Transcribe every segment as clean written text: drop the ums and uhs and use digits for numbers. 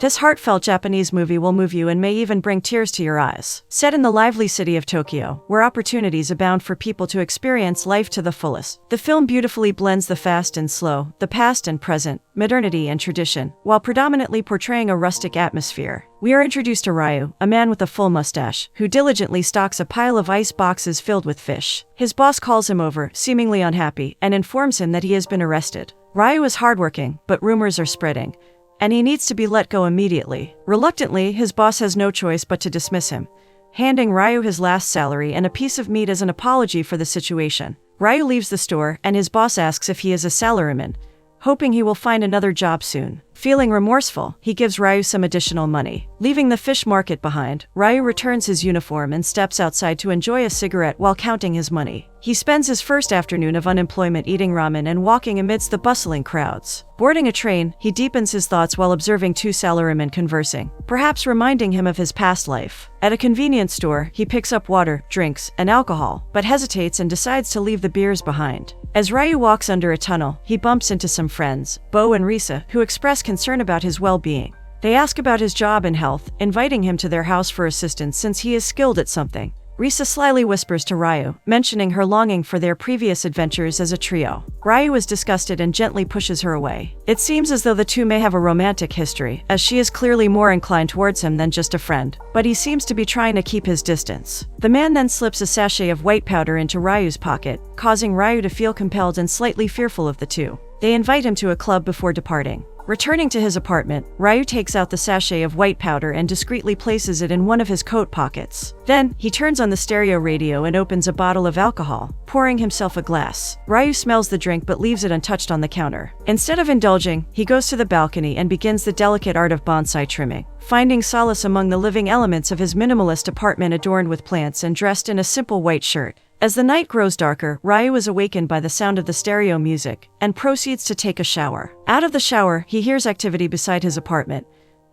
This heartfelt Japanese movie will move you and may even bring tears to your eyes. Set in the lively city of Tokyo, where opportunities abound for people to experience life to the fullest, the film beautifully blends the fast and slow, the past and present, modernity and tradition, while predominantly portraying a rustic atmosphere. We are introduced to Ryu, a man with a full mustache, who diligently stocks a pile of ice boxes filled with fish. His boss calls him over, seemingly unhappy, and informs him that he has been arrested. Ryu is hardworking, but rumors are spreading, and he needs to be let go immediately. Reluctantly, his boss has no choice but to dismiss him, handing Ryu his last salary and a piece of meat as an apology for the situation. Ryu leaves the store, and his boss asks if he is a salaryman, hoping he will find another job soon. Feeling remorseful, he gives Ryu some additional money. Leaving the fish market behind, Ryu returns his uniform and steps outside to enjoy a cigarette while counting his money. He spends his first afternoon of unemployment eating ramen and walking amidst the bustling crowds. Boarding a train, he deepens his thoughts while observing two salarymen conversing, perhaps reminding him of his past life. At a convenience store, he picks up water, drinks, and alcohol, but hesitates and decides to leave the beers behind. As Ryu walks under a tunnel, he bumps into some friends, Bo and Risa, who express concern about his well-being. They ask about his job and health, inviting him to their house for assistance since he is skilled at something. Risa slyly whispers to Ryu, mentioning her longing for their previous adventures as a trio. Ryu is disgusted and gently pushes her away. It seems as though the two may have a romantic history, as she is clearly more inclined towards him than just a friend, but he seems to be trying to keep his distance. The man then slips a sachet of white powder into Ryu's pocket, causing Ryu to feel compelled and slightly fearful of the two. They invite him to a club before departing. Returning to his apartment, Ryu takes out the sachet of white powder and discreetly places it in one of his coat pockets. Then, he turns on the stereo radio and opens a bottle of alcohol, pouring himself a glass. Ryu smells the drink but leaves it untouched on the counter. Instead of indulging, he goes to the balcony and begins the delicate art of bonsai trimming, finding solace among the living elements of his minimalist apartment adorned with plants and dressed in a simple white shirt. As the night grows darker, Ryu is awakened by the sound of the stereo music and proceeds to take a shower. Out of the shower, he hears activity beside his apartment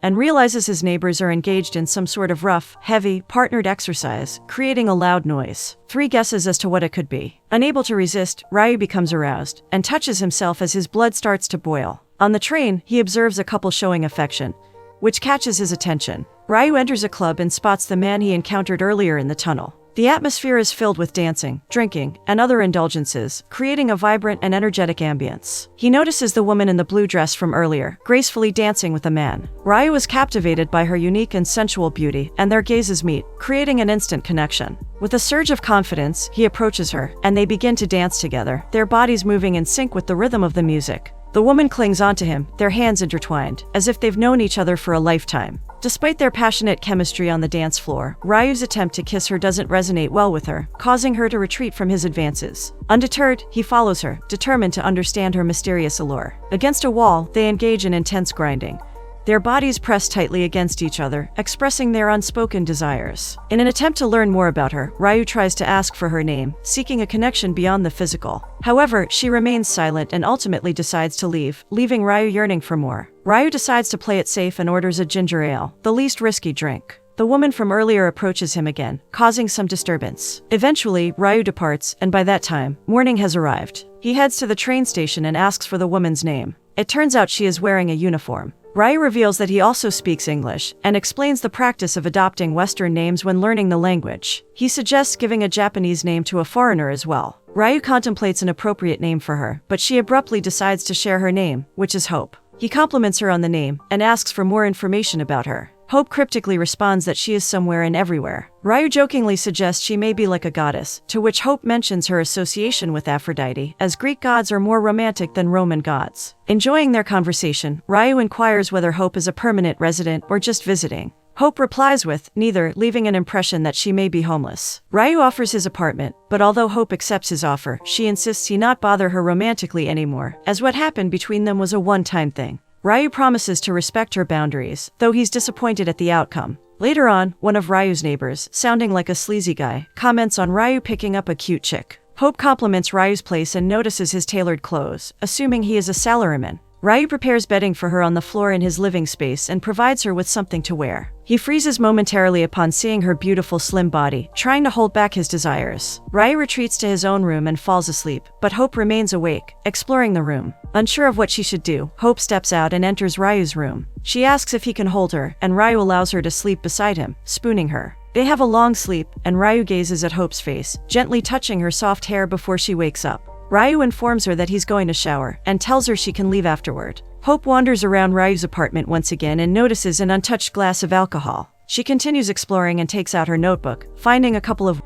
and realizes his neighbors are engaged in some sort of rough, heavy, partnered exercise, creating a loud noise. 3 guesses as to what it could be. Unable to resist, Ryu becomes aroused and touches himself as his blood starts to boil. On the train, he observes a couple showing affection, which catches his attention. Ryu enters a club and spots the man he encountered earlier in the tunnel. The atmosphere is filled with dancing, drinking, and other indulgences, creating a vibrant and energetic ambience. He notices the woman in the blue dress from earlier, gracefully dancing with a man. Ryu is captivated by her unique and sensual beauty, and their gazes meet, creating an instant connection. With a surge of confidence, he approaches her, and they begin to dance together, their bodies moving in sync with the rhythm of the music. The woman clings onto him, their hands intertwined, as if they've known each other for a lifetime. Despite their passionate chemistry on the dance floor, Ryu's attempt to kiss her doesn't resonate well with her, causing her to retreat from his advances. Undeterred, he follows her, determined to understand her mysterious allure. Against a wall, they engage in intense grinding, their bodies pressed tightly against each other, expressing their unspoken desires. In an attempt to learn more about her, Ryu tries to ask for her name, seeking a connection beyond the physical. However, she remains silent and ultimately decides to leave, leaving Ryu yearning for more. Ryu decides to play it safe and orders a ginger ale, the least risky drink. The woman from earlier approaches him again, causing some disturbance. Eventually, Ryu departs, and by that time, morning has arrived. He heads to the train station and asks for the woman's name. It turns out she is wearing a uniform. Ryu reveals that he also speaks English, and explains the practice of adopting Western names when learning the language. He suggests giving a Japanese name to a foreigner as well. Ryu contemplates an appropriate name for her, but she abruptly decides to share her name, which is Hope. He compliments her on the name, and asks for more information about her. Hope cryptically responds that she is somewhere and everywhere. Ryu jokingly suggests she may be like a goddess, to which Hope mentions her association with Aphrodite, as Greek gods are more romantic than Roman gods. Enjoying their conversation, Ryu inquires whether Hope is a permanent resident or just visiting. Hope replies with neither, leaving an impression that she may be homeless. Ryu offers his apartment, but although Hope accepts his offer, she insists he not bother her romantically anymore, as what happened between them was a one-time thing. Ryu promises to respect her boundaries, though he's disappointed at the outcome. Later on, one of Ryu's neighbors, sounding like a sleazy guy, comments on Ryu picking up a cute chick. Hope compliments Ryu's place and notices his tailored clothes, assuming he is a salaryman. Ryu prepares bedding for her on the floor in his living space and provides her with something to wear. He freezes momentarily upon seeing her beautiful slim body, trying to hold back his desires. Ryu retreats to his own room and falls asleep, but Hope remains awake, exploring the room. Unsure of what she should do, Hope steps out and enters Ryu's room. She asks if he can hold her, and Ryu allows her to sleep beside him, spooning her. They have a long sleep, and Ryu gazes at Hope's face, gently touching her soft hair before she wakes up. Ryu informs her that he's going to shower, and tells her she can leave afterward. Hope wanders around Ryu's apartment once again and notices an untouched glass of alcohol. She continues exploring and takes out her notebook, finding a couple of...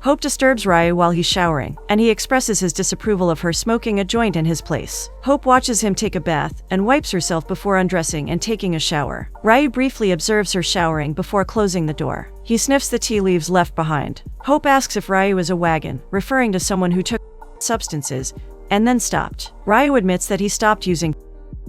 Hope disturbs Ryu while he's showering, and he expresses his disapproval of her smoking a joint in his place. Hope watches him take a bath, and wipes herself before undressing and taking a shower. Ryu briefly observes her showering before closing the door. He sniffs the tea leaves left behind. Hope asks if Ryu is a wagon, referring to someone who took substances, and then stopped. Ryu admits that he stopped using.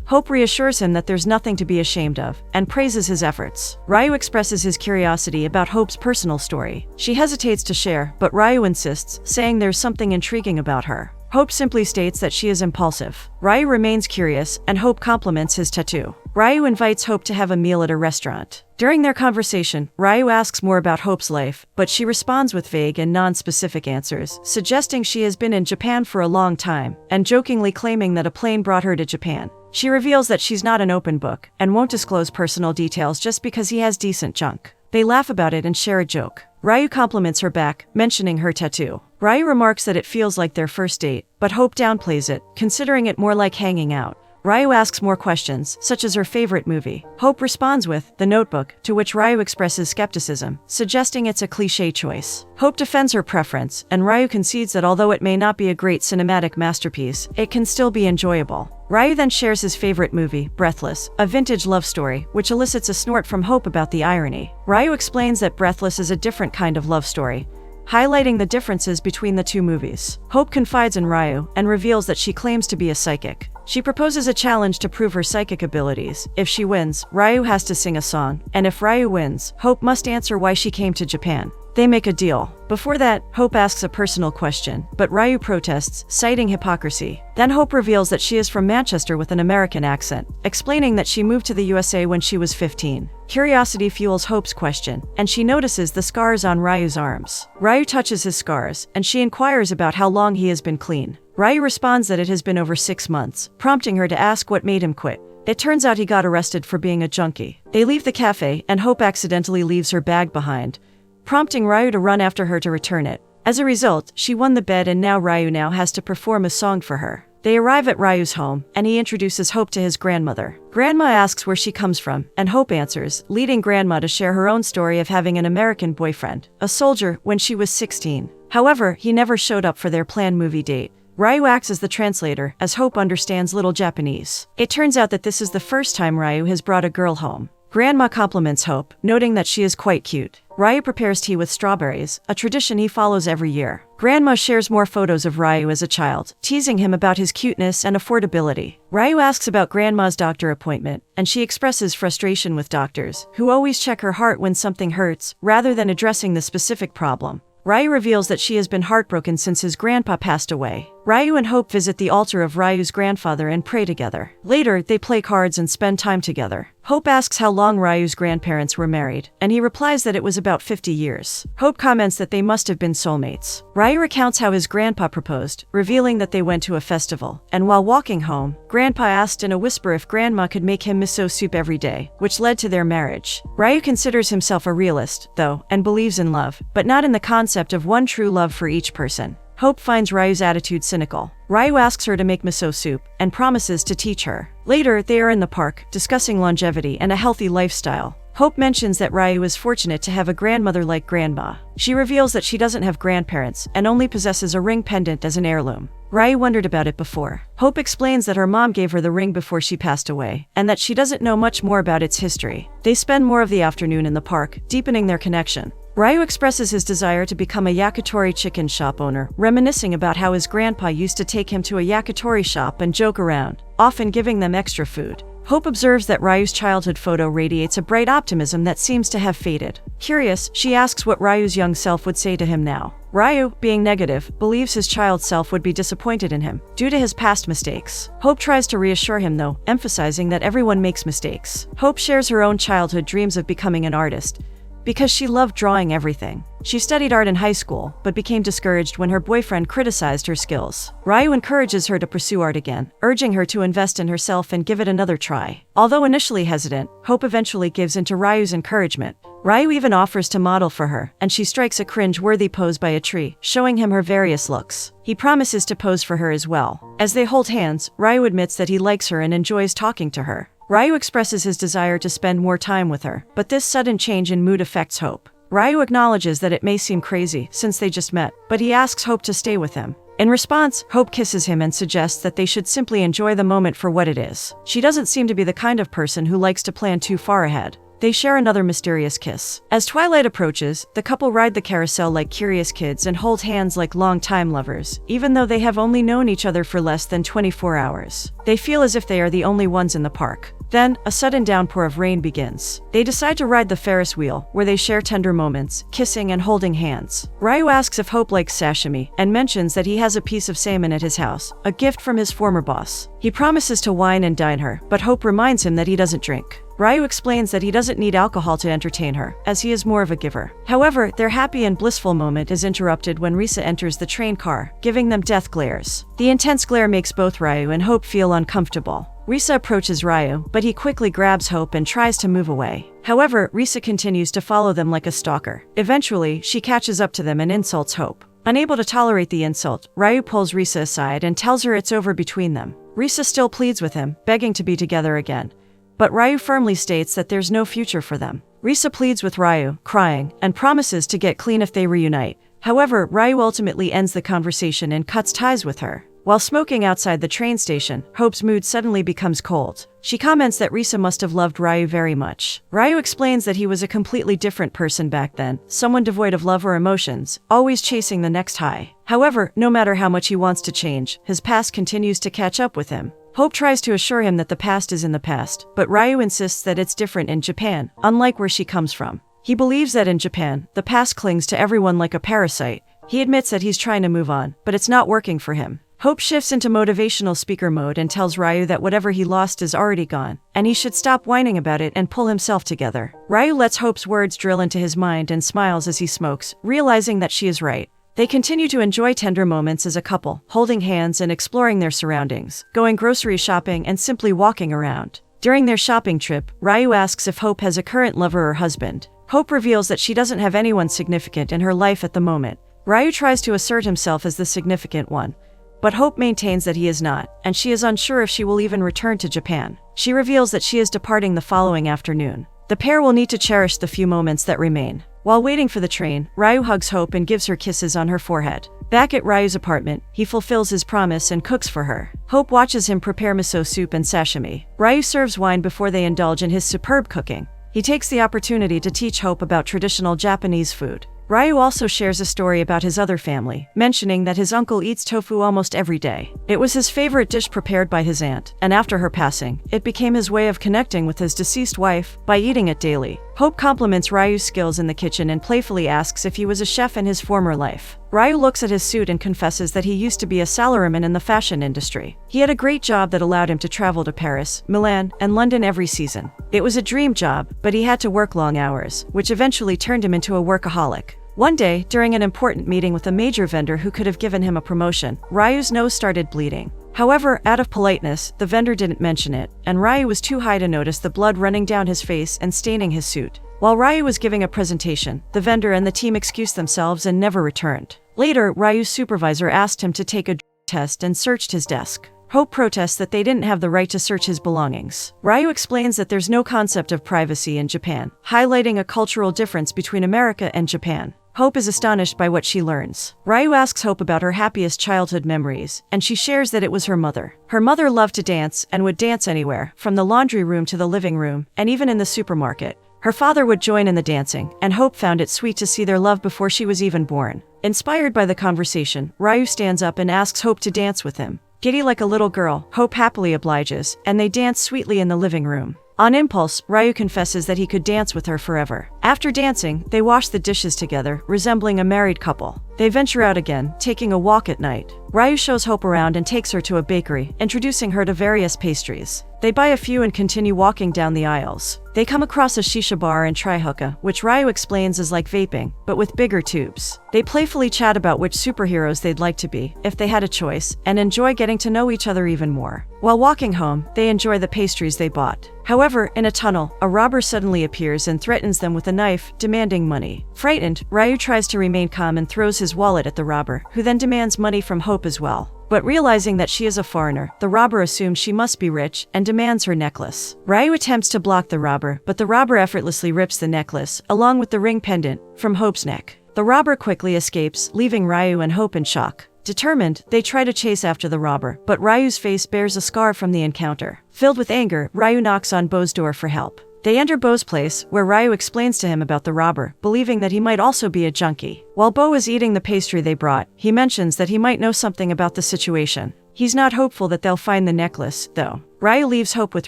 Hope reassures him that there's nothing to be ashamed of, and praises his efforts. Ryu expresses his curiosity about Hope's personal story. She hesitates to share, but Ryu insists, saying there's something intriguing about her. Hope simply states that she is impulsive. Ryu remains curious, and Hope compliments his tattoo. Ryu invites Hope to have a meal at a restaurant. During their conversation, Ryu asks more about Hope's life, but she responds with vague and non-specific answers, suggesting she has been in Japan for a long time, and jokingly claiming that a plane brought her to Japan. She reveals that she's not an open book, and won't disclose personal details just because he has decent junk. They laugh about it and share a joke. Ryu compliments her back, mentioning her tattoo. Ryu remarks that it feels like their first date, but Hope downplays it, considering it more like hanging out. Ryu asks more questions, such as her favorite movie. Hope responds with The Notebook, to which Ryu expresses skepticism, suggesting it's a cliché choice. Hope defends her preference, and Ryu concedes that although it may not be a great cinematic masterpiece, it can still be enjoyable. Ryu then shares his favorite movie, Breathless, a vintage love story, which elicits a snort from Hope about the irony. Ryu explains that Breathless is a different kind of love story, highlighting the differences between the two movies. Hope confides in Ryu, and reveals that she claims to be a psychic. She proposes a challenge to prove her psychic abilities. If she wins, Ryu has to sing a song, and if Ryu wins, Hope must answer why she came to Japan. They make a deal. Before that, Hope asks a personal question, but Ryu protests, citing hypocrisy. Then Hope reveals that she is from Manchester with an American accent, explaining that she moved to the USA when she was 15. Curiosity fuels Hope's question, and she notices the scars on Ryu's arms. Ryu touches his scars, and she inquires about how long he has been clean. Ryu responds that it has been over 6 months, prompting her to ask what made him quit. It turns out he got arrested for being a junkie. They leave the cafe, and Hope accidentally leaves her bag behind, prompting Ryu to run after her to return it. As a result, she won the bet, and now Ryu has to perform a song for her. They arrive at Ryu's home, and he introduces Hope to his grandmother. Grandma asks where she comes from, and Hope answers, leading Grandma to share her own story of having an American boyfriend, a soldier, when she was 16. However, he never showed up for their planned movie date. Ryu acts as the translator, as Hope understands little Japanese. It turns out that this is the first time Ryu has brought a girl home. Grandma compliments Hope, noting that she is quite cute. Ryu prepares tea with strawberries, a tradition he follows every year. Grandma shares more photos of Ryu as a child, teasing him about his cuteness and affordability. Ryu asks about Grandma's doctor appointment, and she expresses frustration with doctors, who always check her heart when something hurts, rather than addressing the specific problem. Ryu reveals that she has been heartbroken since his grandpa passed away. Ryu and Hope visit the altar of Ryu's grandfather and pray together. Later, they play cards and spend time together. Hope asks how long Ryu's grandparents were married, and he replies that it was about 50 years. Hope comments that they must have been soulmates. Ryu recounts how his grandpa proposed, revealing that they went to a festival, and while walking home, Grandpa asked in a whisper if Grandma could make him miso soup every day, which led to their marriage. Ryu considers himself a realist, though, and believes in love, but not in the concept of one true love for each person. Hope finds Ryu's attitude cynical. Ryu asks her to make miso soup, and promises to teach her. Later, they are in the park, discussing longevity and a healthy lifestyle. Hope mentions that Ryu is fortunate to have a grandmother like Grandma. She reveals that she doesn't have grandparents, and only possesses a ring pendant as an heirloom. Ryu wondered about it before. Hope explains that her mom gave her the ring before she passed away, and that she doesn't know much more about its history. They spend more of the afternoon in the park, deepening their connection. Ryu expresses his desire to become a yakitori chicken shop owner, reminiscing about how his grandpa used to take him to a yakitori shop and joke around, often giving them extra food. Hope observes that Ryu's childhood photo radiates a bright optimism that seems to have faded. Curious, she asks what Ryu's young self would say to him now. Ryu, being negative, believes his child self would be disappointed in him due to his past mistakes. Hope tries to reassure him though, emphasizing that everyone makes mistakes. Hope shares her own childhood dreams of becoming an artist, because she loved drawing everything. She studied art in high school, but became discouraged when her boyfriend criticized her skills. Ryu encourages her to pursue art again, urging her to invest in herself and give it another try. Although initially hesitant, Hope eventually gives in to Ryu's encouragement. Ryu even offers to model for her, and she strikes a cringe-worthy pose by a tree, showing him her various looks. He promises to pose for her as well. As they hold hands, Ryu admits that he likes her and enjoys talking to her. Ryu expresses his desire to spend more time with her, but this sudden change in mood affects Hope. Ryu acknowledges that it may seem crazy since they just met, but he asks Hope to stay with him. In response, Hope kisses him and suggests that they should simply enjoy the moment for what it is. She doesn't seem to be the kind of person who likes to plan too far ahead. They share another mysterious kiss. As twilight approaches, the couple ride the carousel like curious kids and hold hands like long-time lovers, even though they have only known each other for less than 24 hours. They feel as if they are the only ones in the park. Then, a sudden downpour of rain begins. They decide to ride the Ferris wheel, where they share tender moments, kissing and holding hands. Ryu asks if Hope likes sashimi, and mentions that he has a piece of salmon at his house, a gift from his former boss. He promises to wine and dine her, but Hope reminds him that he doesn't drink. Ryu explains that he doesn't need alcohol to entertain her, as he is more of a giver. However, their happy and blissful moment is interrupted when Risa enters the train car, giving them death glares. The intense glare makes both Ryu and Hope feel uncomfortable. Risa approaches Ryu, but he quickly grabs Hope and tries to move away. However, Risa continues to follow them like a stalker. Eventually, she catches up to them and insults Hope. Unable to tolerate the insult, Ryu pulls Risa aside and tells her it's over between them. Risa still pleads with him, begging to be together again. But Ryu firmly states that there's no future for them. Risa pleads with Ryu, crying, and promises to get clean if they reunite. However, Ryu ultimately ends the conversation and cuts ties with her. While smoking outside the train station, Hope's mood suddenly becomes cold. She comments that Risa must have loved Ryu very much. Ryu explains that he was a completely different person back then, someone devoid of love or emotions, always chasing the next high. However, no matter how much he wants to change, his past continues to catch up with him. Hope tries to assure him that the past is in the past, but Ryu insists that it's different in Japan, unlike where she comes from. He believes that in Japan, the past clings to everyone like a parasite. He admits that he's trying to move on, but it's not working for him. Hope shifts into motivational speaker mode and tells Ryu that whatever he lost is already gone, and he should stop whining about it and pull himself together. Ryu lets Hope's words drill into his mind and smiles as he smokes, realizing that she is right. They continue to enjoy tender moments as a couple, holding hands and exploring their surroundings, going grocery shopping and simply walking around. During their shopping trip, Ryu asks if Hope has a current lover or husband. Hope reveals that she doesn't have anyone significant in her life at the moment. Ryu tries to assert himself as the significant one, but Hope maintains that he is not, and she is unsure if she will even return to Japan. She reveals that she is departing the following afternoon. The pair will need to cherish the few moments that remain. While waiting for the train, Ryu hugs Hope and gives her kisses on her forehead. Back at Ryu's apartment, he fulfills his promise and cooks for her. Hope watches him prepare miso soup and sashimi. Ryu serves wine before they indulge in his superb cooking. He takes the opportunity to teach Hope about traditional Japanese food. Ryu also shares a story about his other family, mentioning that his uncle eats tofu almost every day. It was his favorite dish prepared by his aunt, and after her passing, it became his way of connecting with his deceased wife by eating it daily. Hope compliments Ryu's skills in the kitchen and playfully asks if he was a chef in his former life. Ryu looks at his suit and confesses that he used to be a salaryman in the fashion industry. He had a great job that allowed him to travel to Paris, Milan, and London every season. It was a dream job, but he had to work long hours, which eventually turned him into a workaholic. One day, during an important meeting with a major vendor who could have given him a promotion, Ryu's nose started bleeding. However, out of politeness, the vendor didn't mention it, and Ryu was too high to notice the blood running down his face and staining his suit. While Ryu was giving a presentation, the vendor and the team excused themselves and never returned. Later, Ryu's supervisor asked him to take a test and searched his desk. Hope protests that they didn't have the right to search his belongings. Ryu explains that there's no concept of privacy in Japan, highlighting a cultural difference between America and Japan. Hope is astonished by what she learns. Ryu asks Hope about her happiest childhood memories, and she shares that it was her mother. Her mother loved to dance and would dance anywhere, from the laundry room to the living room, and even in the supermarket. Her father would join in the dancing, and Hope found it sweet to see their love before she was even born. Inspired by the conversation, Ryu stands up and asks Hope to dance with him. Giddy like a little girl, Hope happily obliges, and they dance sweetly in the living room. On impulse, Ryu confesses that he could dance with her forever. After dancing, they wash the dishes together, resembling a married couple. They venture out again, taking a walk at night. Ryu shows Hope around and takes her to a bakery, introducing her to various pastries. They buy a few and continue walking down the aisles. They come across a shisha bar and try hookah, which Ryu explains is like vaping, but with bigger tubes. They playfully chat about which superheroes they'd like to be, if they had a choice, and enjoy getting to know each other even more. While walking home, they enjoy the pastries they bought. However, in a tunnel, a robber suddenly appears and threatens them with a knife, demanding money. Frightened, Ryu tries to remain calm and throws his wallet at the robber, who then demands money from Hope as well. But realizing that she is a foreigner, the robber assumes she must be rich and demands her necklace. Ryu attempts to block the robber, but the robber effortlessly rips the necklace, along with the ring pendant, from Hope's neck. The robber quickly escapes, leaving Ryu and Hope in shock. Determined, they try to chase after the robber, but Ryu's face bears a scar from the encounter. Filled with anger, Ryu knocks on Bo's door for help. They enter Bo's place, where Ryu explains to him about the robber, believing that he might also be a junkie. While Bo is eating the pastry they brought, he mentions that he might know something about the situation. He's not hopeful that they'll find the necklace, though. Ryu leaves Hope with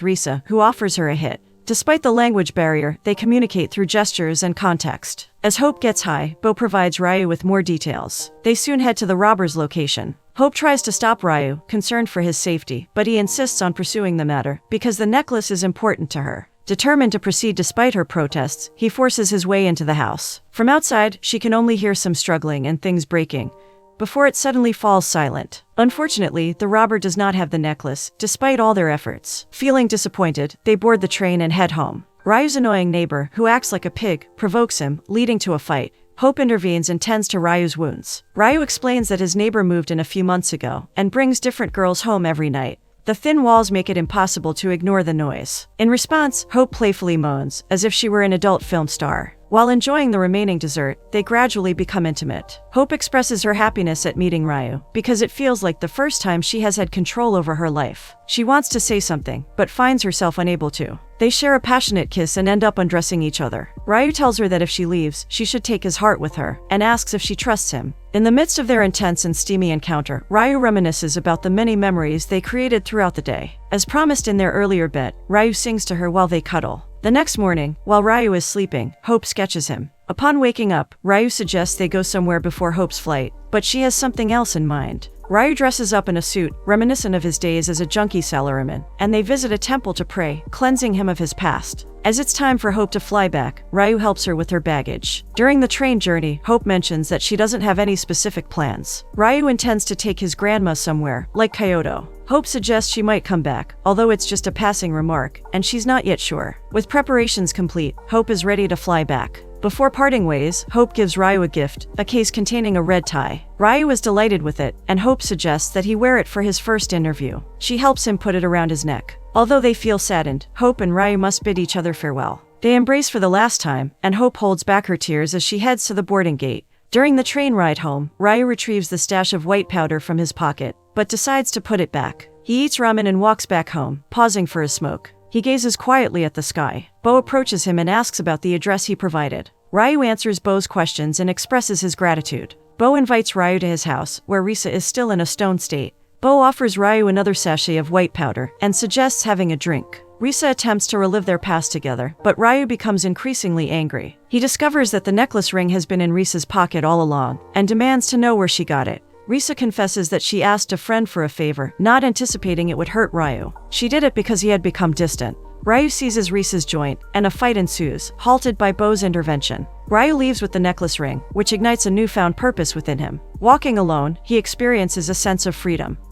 Risa, who offers her a hit. Despite the language barrier, they communicate through gestures and context. As Hope gets high, Bo provides Ryu with more details. They soon head to the robber's location. Hope tries to stop Ryu, concerned for his safety, but he insists on pursuing the matter, because the necklace is important to her. Determined to proceed despite her protests, he forces his way into the house. From outside, she can only hear some struggling and things breaking, before it suddenly falls silent. Unfortunately, the robber does not have the necklace, despite all their efforts. Feeling disappointed, they board the train and head home. Ryu's annoying neighbor, who acts like a pig, provokes him, leading to a fight. Hope intervenes and tends to Ryu's wounds. Ryu explains that his neighbor moved in a few months ago, and brings different girls home every night. The thin walls make it impossible to ignore the noise. In response, Hope playfully moans, as if she were an adult film star. While enjoying the remaining dessert, they gradually become intimate. Hope expresses her happiness at meeting Ryu, because it feels like the first time she has had control over her life. She wants to say something, but finds herself unable to. They share a passionate kiss and end up undressing each other. Ryu tells her that if she leaves, she should take his heart with her, and asks if she trusts him. In the midst of their intense and steamy encounter, Ryu reminisces about the many memories they created throughout the day. As promised in their earlier bet, Ryu sings to her while they cuddle. The next morning, while Ryu is sleeping, Hope sketches him. Upon waking up, Ryu suggests they go somewhere before Hope's flight, but she has something else in mind. Ryu dresses up in a suit, reminiscent of his days as a junkie salaryman, and they visit a temple to pray, cleansing him of his past. As it's time for Hope to fly back, Ryu helps her with her baggage. During the train journey, Hope mentions that she doesn't have any specific plans. Ryu intends to take his grandma somewhere, like Kyoto. Hope suggests she might come back, although it's just a passing remark, and she's not yet sure. With preparations complete, Hope is ready to fly back. Before parting ways, Hope gives Ryu a gift, a case containing a red tie. Ryu is delighted with it, and Hope suggests that he wear it for his first interview. She helps him put it around his neck. Although they feel saddened, Hope and Ryu must bid each other farewell. They embrace for the last time, and Hope holds back her tears as she heads to the boarding gate. During the train ride home, Ryu retrieves the stash of white powder from his pocket, but decides to put it back. He eats ramen and walks back home, pausing for a smoke. He gazes quietly at the sky. Bo approaches him and asks about the address he provided. Ryu answers Bo's questions and expresses his gratitude. Bo invites Ryu to his house, where Risa is still in a stoned state. Bo offers Ryu another sachet of white powder and suggests having a drink. Risa attempts to relive their past together, but Ryu becomes increasingly angry. He discovers that the necklace ring has been in Risa's pocket all along, and demands to know where she got it. Risa confesses that she asked a friend for a favor, not anticipating it would hurt Ryu. She did it because he had become distant. Ryu seizes Risa's joint, and a fight ensues, halted by Bo's intervention. Ryu leaves with the necklace ring, which ignites a newfound purpose within him. Walking alone, he experiences a sense of freedom.